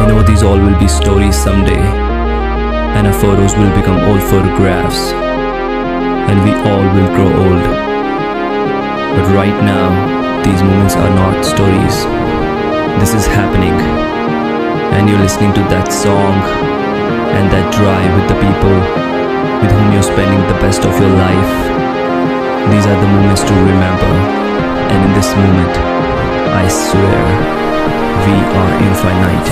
I know these all will be stories someday, and our photos will become old photographs, and we all will grow old. But right now, these moments are not stories. This is happening, and you're listening to that song and that drive with the people with whom you're spending the best of your life. These are the moments to remember, and in this moment, I swear, we are infinite.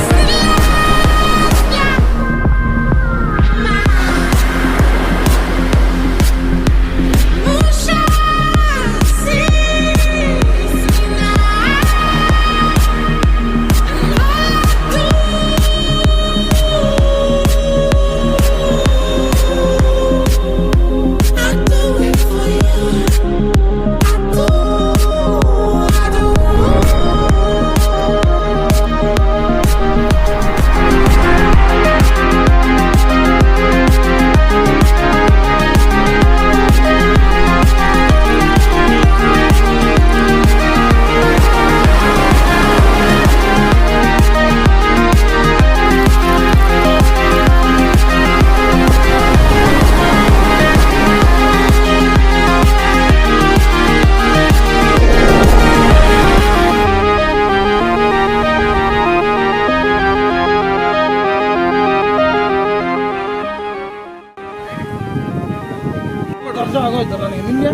ವರ್ಷ ಆಗೋಯ್ತಲ್ಲ ನಿಮಗೆ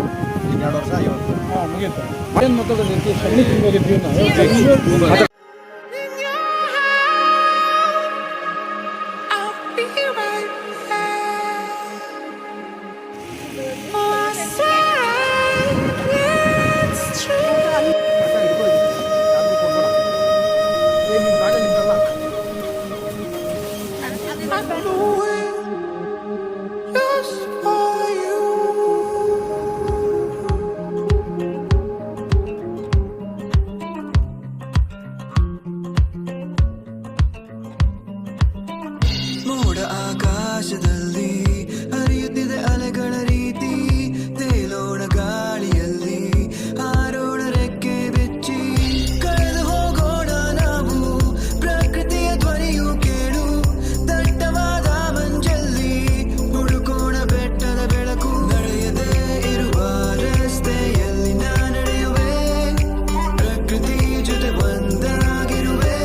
2 ವರ್ಷ ಆಯ್ತು. ಮುಗೀತು. ಏನು ಮಾತಾಡೋದು ಸಣ್ಣ ಹೋಗಿದ್ವಿ ನಾವು. ಮೋಡ ಆಕಾಶದಲ್ಲಿ ಹರಿಯುತ್ತಿದೆ ಅಲೆಗಳ ರೀತಿ, ತೇಲೋಣ ಗಾಳಿಯಲ್ಲಿ ಹಾರೋಣ ರೆಕ್ಕೆ ಬೆಚ್ಚಿ, ಕಳೆದು ಹೋಗೋಣ ನಾವು ಪ್ರಕೃತಿಯ ಧ್ವನಿಯು ಕೇಳು, ದಟ್ಟವಾದ ಮಂಜಲ್ಲಿ ಹುಡುಕೋಣ ಬೆಟ್ಟದ ಬೆಳಕು, ನಡೆಯದೇ ಇರುವ ರಸ್ತೆಯಲ್ಲಿ ನಾ ನಡೆಯುವೆ, ಪ್ರಕೃತಿ ಜೊತೆ ಒಂದಾಗಿರುವೆ,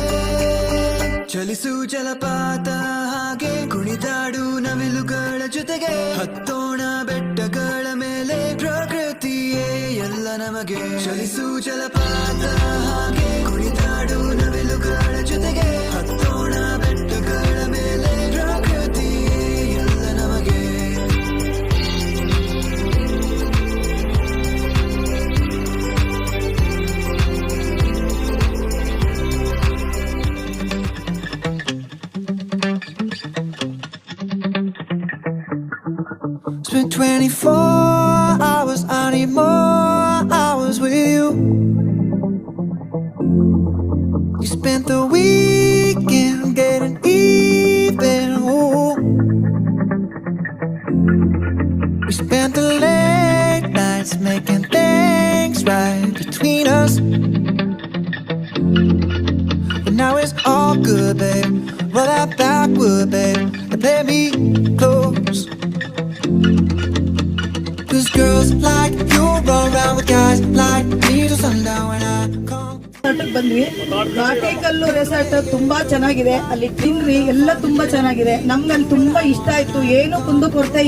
ಚಲಿಸು ಜಲಪಾತ ಹಾಗೆ ಕುಣಿದಾಡು ನವಿಲುಗಳ ಜೊತೆಗೆ, ಹತ್ತೋಣ ಬೆಟ್ಟಗಳ ಮೇಲೆ ಪ್ರಕೃತಿಯೇ ಎಲ್ಲ ನಮಗೆ, ಚಲಿಸು ಜಲಪಾತ ಹಾಗೆ ಕುಣಿದಾಡು ನವಿಲುಗಳ ಜೊತೆಗೆ, ಹತ್ತೋಣ ಬೆಟ್ಟಗಳ ಮೇಲೆ ಪ್ರಕೃತಿಯೇ ಎಲ್ಲ ನಮಗೆ. Spent 24 hours, I need more hours with you. You spent the weekend getting even, ooh. We spent the late nights making things right between us. But now it's all good, babe. Roll that backward, babe, and play me close. Cause girls like you run around with guys like me till sundown when I come. ಬಂದ್ವಿ. ಘಾಟೇಕಲ್ಲು resort ತುಂಬಾ ಚೆನ್ನಾಗಿದೆ, ಅಲ್ಲಿ greenery ಎಲ್ಲ ತುಂಬಾ ಚೆನ್ನಾಗಿದೆ, ನಮ್ಗಲ್ಲಿ ತುಂಬಾ ಇಷ್ಟ ಆಯ್ತು. ಏನು ಕುಂದು ಕೊರತೆ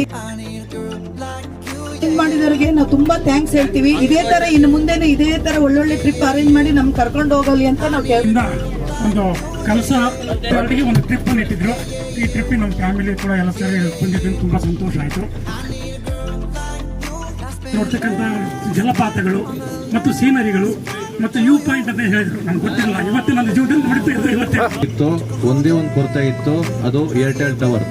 ಮಾಡಿದವರಿಗೆ ನಾವು ತುಂಬಾ ಥ್ಯಾಂಕ್ಸ್ ಹೇಳ್ತೀವಿ. ಇದೇ ತರ ಇನ್ನು ಮುಂದೆನೂ ಇದೇ ತರ ಒಳ್ಳೊಳ್ಳೆ ಟ್ರಿಪ್ ಅರೇಂಜ್ ಮಾಡಿ ನಮ್ಗೆ ಕರ್ಕೊಂಡು ಹೋಗಲಿ ಅಂತ ನಾವು ಒಂದು ಕೆಲಸ ಒಂದು ಟ್ರಿಪ್ ಅನ್ನು ಇಟ್ಟಿದ್ರು. ಈ ಟ್ರಿಪ್ ನಮ್ಮ ಫ್ಯಾಮಿಲಿ ಕೂಡ ಎಲ್ಲ ಸೇರಿ ಬಂದಿದ್ದು ತುಂಬಾ ಸಂತೋಷ ಆಯ್ತು. ನೋಡ್ತಕ್ಕಂಥ ಜಲಪಾತಗಳು ಮತ್ತು ಸೀನರಿಗಳು ಮತ್ತು ವ್ಯೂ ಪಾಯಿಂಟ್ ಅಂತ ಹೇಳಿದ್ರು, ನಮ್ಗೆ ಗೊತ್ತಿಲ್ಲ. ಇವತ್ತು ನನ್ನ ಜೀವನದಲ್ಲಿ ನೋಡ್ತಿದ್ದು ಇವತ್ತು ಒಂದೇ ಒಂದು ಕೊರತೆ ಇತ್ತು, ಅದು ಏರ್ಟೆಲ್ ಟವರ್.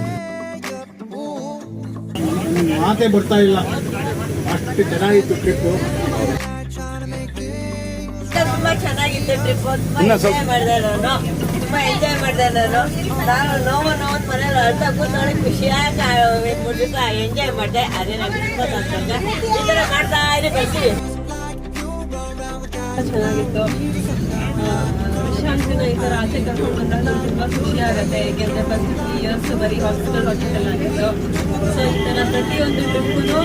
ಮಾತೇ ಬರ್ತಾ ಇಲ್ಲ, ಅಷ್ಟು ಚೆನ್ನಾಗಿತ್ತು ಟ್ರಿಪ್ಪು. ತುಂಬಾ ಚೆನ್ನಾಗಿತ್ತು ಟ್ರಿಪ್. ತುಂಬಾ ಎಂಜಾಯ್ ಮಾಡಿದೆ ನಾನು ನೋವು ಮನೇಲಿ ಅರ್ಧ ಕೂತ್ಕೊಂಡು ಖುಷಿಯಾಗಿ ಎಂಜಾಯ್ ಮಾಡಿದೆ. ಅದೇ ನಮ್ಗೆ ತುಂಬಾ ಸಂತೋಷ. ಈ ತರ ಮಾಡ್ತಾ ಇದೆ ಬರ್ತೀವಿ. ಚೆನ್ನಾಗಿತ್ತು. ನಾಲ್ಕು ದಿನ ಈ ಥರ ಆಚೆ ಕರ್ಕೊಂಡು ಬಂದಾಗ ನಮ್ಗೆ ತುಂಬ ಖುಷಿ ಆಗುತ್ತೆ. ಏಕೆಂದರೆ ಫಸ್ಟ್ 3 years ಬರೀ ಹಾಸ್ಪಿಟಲ್ ಆಗಿತ್ತು. ಸೊ ಈ ಥರ ಪ್ರತಿಯೊಂದು ಟ್ರಿಪ್ಪು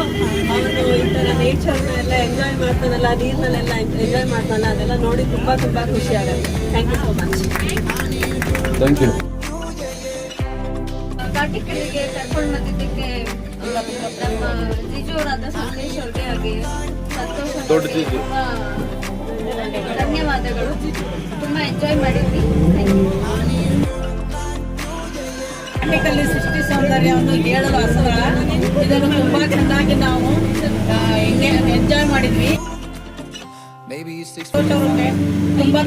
ಅವನು ಈ ಥರ ನೇಚರ್ನೆಲ್ಲ ಎಂಜಾಯ್ ಮಾಡ್ತಾನಲ್ಲ, ನೀರಿನಲ್ಲೆಲ್ಲ ಎಂಜಾಯ್ ಮಾಡ್ತಾನಲ್ಲ, ಅದೆಲ್ಲ ನೋಡಿ ತುಂಬ ಖುಷಿ ಆಗುತ್ತೆ. Thank you so much. Thank you. ಘಾಟಿಗಳಿಗೆ ಕರ್ಕೊಂಡು ಬಂದಿದ್ದಕ್ಕೆ ನಮ್ಮ ಜಿಜುವರಾದ ಸಂದೇಶ್ ಅವ್ರಿಗೆ ಹಾಗೆ ಸಂತೋಷ ಧನ್ಯವಾದಗಳು. ತುಂಬಾ ಎಂಜಾಯ್ ಮಾಡಿದ್ವಿ. ಘಾಟಿಕಲ್ಲಿ ಸೃಷ್ಟಿ ಸೌಂದರ್ಯವನ್ನು ಹೇಳಲು ಅಸಲ. ಇದನ್ನು ತುಂಬಾ ಚೆನ್ನಾಗಿ ನಾವು ಎಂಜಾಯ್ ಮಾಡಿದ್ವಿ.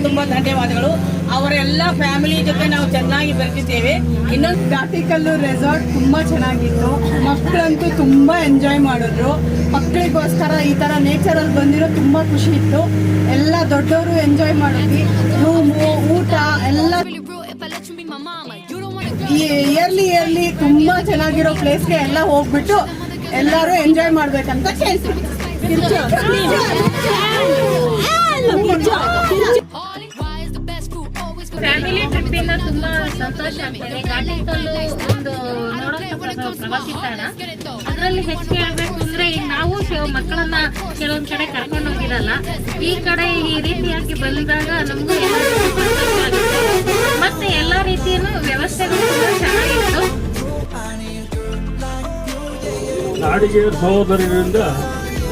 ತುಂಬಾ ಧನ್ಯವಾದಗಳು. ಅವರೆಲ್ಲ ಫ್ಯಾಮಿಲಿ ಜೊತೆ ನಾವು ಚೆನ್ನಾಗಿ ಬೆರೆತಿದ್ದೇವೆ. ಇನ್ನೊಂದು ಘಾಟಿಕಲ್ಲು ರೆಸಾರ್ಟ್ ತುಂಬಾ ಚೆನ್ನಾಗಿತ್ತು. ಮಕ್ಕಳಂತೂ ತುಂಬಾ ಎಂಜಾಯ್ ಮಾಡಿದ್ರು. ಮಕ್ಕಳಿಗೋಸ್ಕರ ಈ ತರ ನೇಚರ್ ಅಲ್ಲಿ ಬಂದಿರೋ ತುಂಬಾ ಖುಷಿ ಇತ್ತು. ಎಲ್ಲ ದೊಡ್ಡವರು ಎಂಜಾಯ್ ಮಾಡಿದ್ವಿ. ರೂಮು, ಊಟ ಎಲ್ಲ ಇಯರ್ಲಿ ತುಂಬಾ ಚೆನ್ನಾಗಿರೋ ಪ್ಲೇಸ್ಗೆ ಎಲ್ಲ ಹೋಗ್ಬಿಟ್ಟು ಎಲ್ಲರೂ ಎಂಜಾಯ್ ಮಾಡ್ಬೇಕಂತ ಕೇಳ್ತೀವಿ. ಫ್ಯಾಮಿಲಿ ಟ್ರಿಪ್ ಇಂದ ತುಂಬಾ ಸಂತೋಷ ಆಗ್ತದೆ. ಘಾಟಿಕಲ್ಲು ಒಂದು ನೋಡೋಕೆ ಪ್ರವಾಸಿ ತಾಣ. ಅದರಲ್ಲಿ ಹೆಚ್ಚಿಗೆ ಹೇಳ್ಬೇಕು ಅಂದ್ರೆ ನಾವು ಮಕ್ಕಳನ್ನ ಕೆಲವೊಂದ್ ಕಡೆ ಕರ್ಕೊಂಡು ಹೋಗಿರಲ್ಲ. ಈ ಕಡೆ ಈ ರೀತಿಯಾಗಿ ಬಂದಾಗ ನಮಗೂ ಸಂತೋಷ ಆಗುತ್ತೆ. ಮತ್ತೆ ಎಲ್ಲಾ ರೀತಿಯ ವ್ಯವಸ್ಥೆಗಳು ಕೂಡ ಚೆನ್ನಾಗಿತ್ತು. ನಾಡಿಗೇರ್ ಸಹೋದರರಿಂದ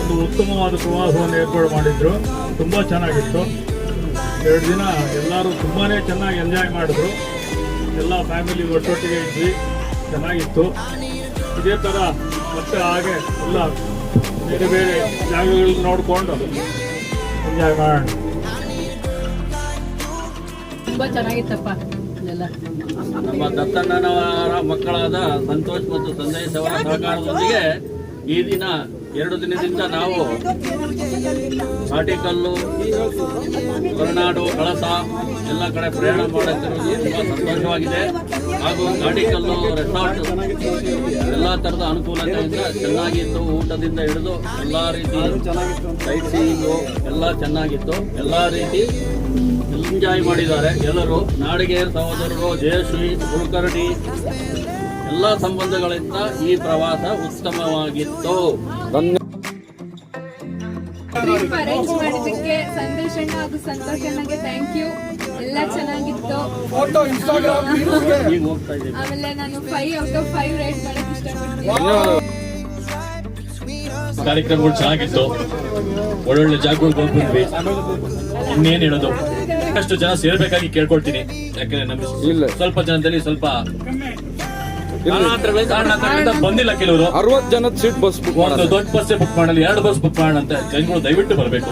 ಒಂದು ಉತ್ತಮವಾದ ಪ್ರವಾಸವನ್ನು ಏರ್ಪಾಡು ಮಾಡಿದ್ರು. ತುಂಬ ಚೆನ್ನಾಗಿತ್ತು. 2 ದಿನ ಎಲ್ಲರೂ ತುಂಬಾ ಚೆನ್ನಾಗಿ ಎಂಜಾಯ್ ಮಾಡಿದ್ರು. ಎಲ್ಲ ಫ್ಯಾಮಿಲಿ ಒಟ್ಟೊಟ್ಟಿಗೆ ಇದ್ವಿ, ಚೆನ್ನಾಗಿತ್ತು. ಇದೇ ಥರ ಮತ್ತೆ ಹಾಗೆ ಎಲ್ಲ ಬೇರೆ ಬೇರೆ ಜಾಗಗಳು ನೋಡಿಕೊಂಡು ಎಂಜಾಯ್ ಮಾಡೋಣ. ತುಂಬಾ ಚೆನ್ನಾಗಿತ್ತಪ್ಪ. ಎಲ್ಲ ನಮ್ಮ ದತ್ತಣ್ಣನವರ ಮಕ್ಕಳಾದ ಸಂತೋಷ್ ಮತ್ತು ಸಂದೇಶ್ ಅವರ ಸಹಕಾರದೊಂದಿಗೆ ಈ ದಿನ 2 ದಿನದಿಂದ ನಾವು ಘಾಟಿಕಲ್ಲು, ಹೊರನಾಡು, ಕಳಸ ಎಲ್ಲ ಕಡೆ ಪ್ರಯಾಣ ಮಾಡುತ್ತಿರುವುದು ತುಂಬ ಸಂತೋಷವಾಗಿದೆ. ಹಾಗೂ ಘಾಟಿಕಲ್ಲು ರೆಸಾರ್ಟ್ ಎಲ್ಲ ಥರದ ಅನುಕೂಲತೆಯಿಂದ ಚೆನ್ನಾಗಿತ್ತು. ಊಟದಿಂದ ಹಿಡಿದು ಎಲ್ಲ ರೀತಿ ಸೈಟ್ ಸೀಯಿಂಗು ಎಲ್ಲ ಚೆನ್ನಾಗಿತ್ತು. ಎಲ್ಲ ರೀತಿ ಎಂಜಾಯ್ ಮಾಡಿದ್ದಾರೆ ಎಲ್ಲರೂ. ನಾಡಿಗೇರ್ ಸಹೋದರರು, ಜಯಶ್ರೀ, ಕುಲಕರ್ಣಿ ಎಲ್ಲ ಸಂಬಂಧಗಳಿಂದ ಈ ಪ್ರವಾಸ ಉತ್ತಮವಾಗಿತ್ತು. ಟ್ರಿಪ್ ಅರೇಂಜ್ ಮಾಡಿದ್ದಕ್ಕೆ ಸಂದೇಶ್ ಅಣ್ಣ ಹಾಗೂ ಸಂತೋಷ್ ಅಣ್ಣಗೆ ಥ್ಯಾಂಕ್ ಯು. ಎಲ್ಲ ಚೆನ್ನಾಗಿತ್ತು. ಈಗ ಹೋಗ್ತಾ ಇದ್ದೀವಿ. ಆಮೇಲೆ ನಾನು 5 out of 5 ರೇಟ್ ಮಾಡಕ್ ಇಷ್ಟಪಡ್ತೀನಿ. ಕಾರ್ಯಕ್ರಮಗಳು ಚೆನ್ನಾಗಿತ್ತು. ಒಳ್ಳೊಳ್ಳೆ ಜಾಗಗಳಿಗೆ ಹೋಗ್ಬಿಟ್ವಿ. ಇನ್ನೇನು ಹೇಳೋದು, ಅಷ್ಟು ಜನ ಸೇರ್ಬೇಕಾಗಿ ಕೇಳ್ಕೊಳ್ತೀನಿ. ಯಾಕಂದ್ರೆ ನಮ್ಗೆ ಸ್ವಲ್ಪ ಜನದಲ್ಲಿ ಸ್ವಲ್ಪ ಕಾರಣಾಂತರಗಳಿಂದ ಬಂದಿಲ್ಲ ಕೆಲವರು. 60 ಜನದ ಸೀಟ್ ಬಸ್ ಬುಕ್ ಒಂದು ದೊಡ್ಡ ಬಸ್ ಬುಕ್ ಮಾಡಲಿ, 2 ಬಸ್ ಬುಕ್ ಮಾಡೋಣ ಅಂತ ಜನಗಳು ದಯವಿಟ್ಟು ಬರಬೇಕು.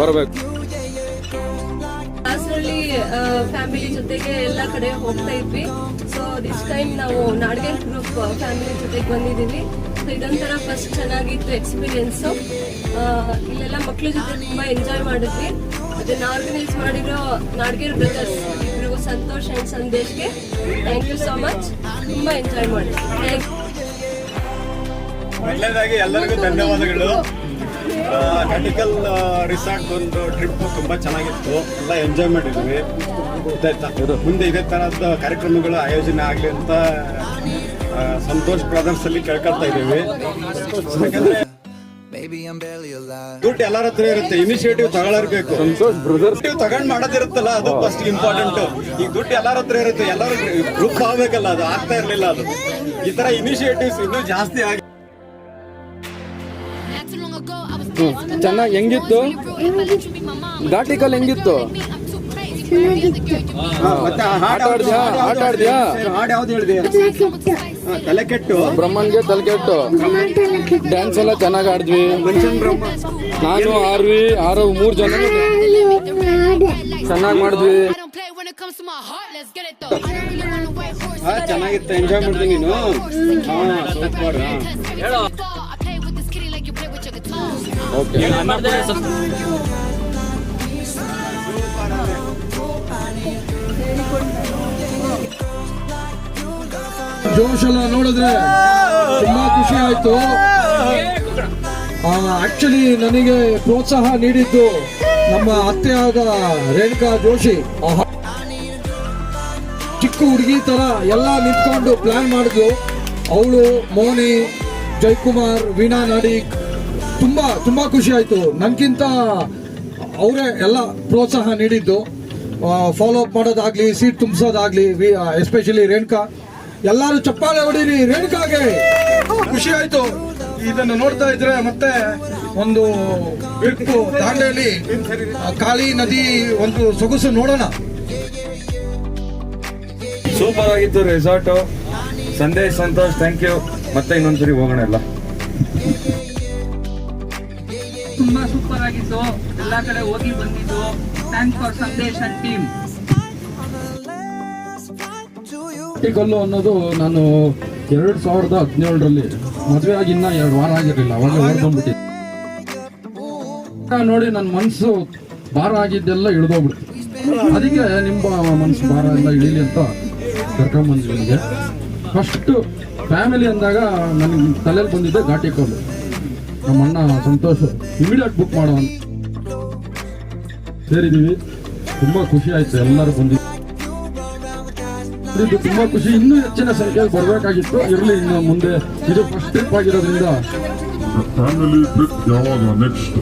ಕ್ಲಾಸಲ್ಲಿ ಫ್ಯಾಮಿಲಿ ಜೊತೆಗೆ ಎಲ್ಲ ಕಡೆ ಹೋಗ್ತಾ ಇದ್ವಿ. ಸೊ ದಿಸ್ ಟೈಮ್ ನಾವು ನಾಡಿಗೇರ್ ಗ್ರೂಪ್ ಫ್ಯಾಮಿಲಿ ಜೊತೆಗೆ ಬಂದಿದ್ದೀವಿ. ಸೊ ಇದೊಂಥರ ಫಸ್ಟ್ ಚೆನ್ನಾಗಿತ್ತು ಎಕ್ಸ್ಪೀರಿಯನ್ಸು. ಇಲ್ಲೆಲ್ಲ ಮಕ್ಳ ಜೊತೆ ತುಂಬಾ ಎಂಜಾಯ್ ಮಾಡಿದ್ವಿ. ಅದನ್ನ ಆರ್ಗನೈಸ್ ಮಾಡಿರೋ ನಾಡಿಗೇರ್ ಬ್ರದರ್ಸ್ ಇಬ್ರಿಗೂ ಸಂತೋಷ್ ಅಂಡ್ ಸಂದೇಶ್ಗೆ ಥ್ಯಾಂಕ್ ಯು ಸೋ ಮಚ್. ತುಂಬಾ ಎಂಜಾಯ್ ಮಾಡಿದ್ವಿ. ಮೊದಲನೇದಾಗಿ ಎಲ್ಲರಿಗೂ ಧನ್ಯವಾದಗಳು. ಘಾಟಿಕಲ್ ರಿಸಾರ್ಟ್ ಒಂದು ಟ್ರಿಪ್ ತುಂಬಾ ಚೆನ್ನಾಗಿತ್ತು. ಎಲ್ಲ ಎಂಜಾಯ್ ಮಾಡಿದ್ವಿ. ಗೊತ್ತಾಯ್ತಾ, ಮುಂದೆ ಇದೇ ತರಹದ ಕಾರ್ಯಕ್ರಮಗಳು ಆಯೋಜನೆ ಆಗಲಿ ಅಂತ ಸಂತೋಷ್ ಬ್ರದರ್ಸ್ ಅಲ್ಲಿ ಕೇಳ್ಕೊಳ್ತಾ ಇದ್ದೀವಿ. ಯಾಕಂದ್ರೆ ದುಡ್ಡು ಎಲ್ಲರ ಹತ್ರ ಇರುತ್ತೆ, ಇನಿಷಿಯೇಟಿವ್ ತಗೊಳ್ಳಬೇಕು. ಸಂತೋಷ್ ಬ್ರದರ್ಸ್ ತಗೊಂಡ್ ಮಾಡೋದಿರುತ್ತಲ್ಲ, ಅದು ಫಸ್ಟ್ ಇಂಪಾರ್ಟೆಂಟ್. ಈಗ ದುಡ್ಡು ಎಲ್ಲರ ಹತ್ರ ಇರುತ್ತೆ, ಎಲ್ಲರೂ ಗ್ರೂಪ್ ಆಗ್ಬೇಕಲ್ಲ, ಅದು ಆಗ್ತಾ ಇರ್ಲಿಲ್ಲ. ಅದು ಈ ತರ ಇನಿಷಿಯೇಟಿವ್ಸ್ ಇನ್ನೂ ಜಾಸ್ತಿ ಆಗಿ ಚೆನ್ನಾಗಿ ಹೆಂಗಿತ್ತು ಘಾಟಿಕಲ್? ಹೆಂಗಿತ್ತು? ಆಟ ಆಡ್ದ್ಯಾ? ಹಾಡು ಯಾವ್ದು ಹೇಳಿದೆ? ತಲೆಕೆಟ್ಟು, ಬ್ರಹ್ಮನ್ಗೆ ತಲೆಕೆಟ್ಟು. ಡ್ಯಾನ್ಸ್ ಎಲ್ಲ ಚೆನ್ನಾಗಿ ಆಡಿದ್ವಿ. ನಾನು ಆರ್ವಿ 3 ಜನ ಚೆನ್ನಾಗಿ ಮಾಡಿದ್ವಿ. ಚೆನ್ನಾಗಿತ್ತು, ಎಂಜಾಯ್ ಮಾಡಿದ್ವಿ ನೀನು. ಓಕೆ. ಜೋಶ್ ಎಲ್ಲ ನೋಡಿದ್ರೆ ತುಂಬಾ ಖುಷಿ ಆಯ್ತು. ಆಕ್ಚುಲಿ ನನಗೆ ಪ್ರೋತ್ಸಾಹ ನೀಡಿದ್ದು ನಮ್ಮ ಅತ್ತೆಯಾದ ರೇಣುಕಾ ಜೋಶಿ. ಚಿಕ್ಕ ಹುಡುಗಿ ತರ ಎಲ್ಲ ನಿಂತ್ಕೊಂಡು ಪ್ಲಾನ್ ಮಾಡಿದ್ಲು. ಅವಳು, ಮೋನಿ, ಜಯಕುಮಾರ್, ವೀಣಾ ನಾಡಿಗ್, ತುಂಬಾ ಖುಷಿ ಆಯ್ತು. ನನ್ಗಿಂತ ಅವರೇ ಎಲ್ಲ ಪ್ರೋತ್ಸಾಹ ನೀಡಿದ್ದು. ಫಾಲೋ ಅಪ್ ಮಾಡೋದಾಗ್ಲಿ, ಸೀಟ್ ತುಂಬಿಸೋದಾಗ್ಲಿ, ಎಸ್ಪೆಷಲಿ ರೇಣುಕಾ. ಎಲ್ಲರೂ ಚಪ್ಪಾಳೆ ಹೊಡೀರಿ ರೇಣುಕಾಗೆ. ಖುಷಿ ಆಯ್ತು ಇದನ್ನು ನೋಡ್ತಾ ಇದ್ರೆ. ಮತ್ತೆ ಒಂದು ಟ್ರಿಪ್ ದಾಂಡೇಲಿ, ಕಾಳಿ ನದಿ ಒಂದು ಸೊಗಸು ನೋಡೋಣ. ಸೂಪರ್ ಆಗಿತ್ತು resort. Sandesh, Santosh, thank you. ಮತ್ತೆ ಇನ್ನೊಂದ್ಸರಿ ಹೋಗೋಣ ಎಲ್ಲ. ತುಂಬಾ ಸೂಪರ್ ಆಗಿತ್ತು. ಎಲ್ಲಾ ಕಡೆ ಹೋಗಿ ಬಂದಿದ್ದು. Thanks for Sandesh and team. ಕಲ್ಲು ಅನ್ನೋದು ನಾನು 2017ರಲ್ಲಿ ಮದುವೆ ಆಗಿ ಇನ್ನ 2 ವಾರ ಆಗಿರಲಿಲ್ಲ, ಅವಾಗ ಹೊರಡ್ಕೊಂಡ್ಬಿಟ್ಟಿದ್ದೆ. ನೋಡಿ ನನ್ನ ಮನಸ್ಸು ಭಾರ ಆಗಿದ್ದೆಲ್ಲ ಇಳಿದೋಗ್ಬಿಡ್ತು. ಅದಕ್ಕೆ ನಿಮ್ಮ ಮನಸ್ಸು ಭಾರ ಎಲ್ಲ ಇಳೀಲಿ ಅಂತ ಕರ್ಕೊಂಬಂದ್ವಿ. ನನಗೆ ಫಸ್ಟ್ ಫ್ಯಾಮಿಲಿ ಅಂದಾಗ ನನಗೆ ತಲೆಯಲ್ಲಿ ಬಂದಿದ್ದೆ ಘಾಟಿ ಕಲ್ಲು. ನಮ್ಮ ಅಣ್ಣ ಸಂತೋಷ್ ಇಮಿಡಿಯೇಟ್ ಬುಕ್ ಮಾಡೋ ಅಂತ ಸೇರಿದ್ದೀವಿ. ತುಂಬ ಖುಷಿ ಆಯ್ತು, ಎಲ್ಲರೂ ಬಂದಿದ್ದು ತುಂಬಾ ಖುಷಿ. ಇನ್ನೂ ಹೆಚ್ಚಿನ ಸಂಖ್ಯೆಯಲ್ಲಿ ಬರಬೇಕಾಗಿತ್ತು. ಇರಲಿ, ಇನ್ನು ಮುಂದೆ ಇದು ಫಸ್ಟ್ ಟ್ರಿಪ್ ಆಗಿರೋದ್ರಿಂದ ಫ್ಯಾಮಿಲಿ ಟ್ರಿಪ್ ಯಾವಾಗ ನೆಕ್ಸ್ಟ್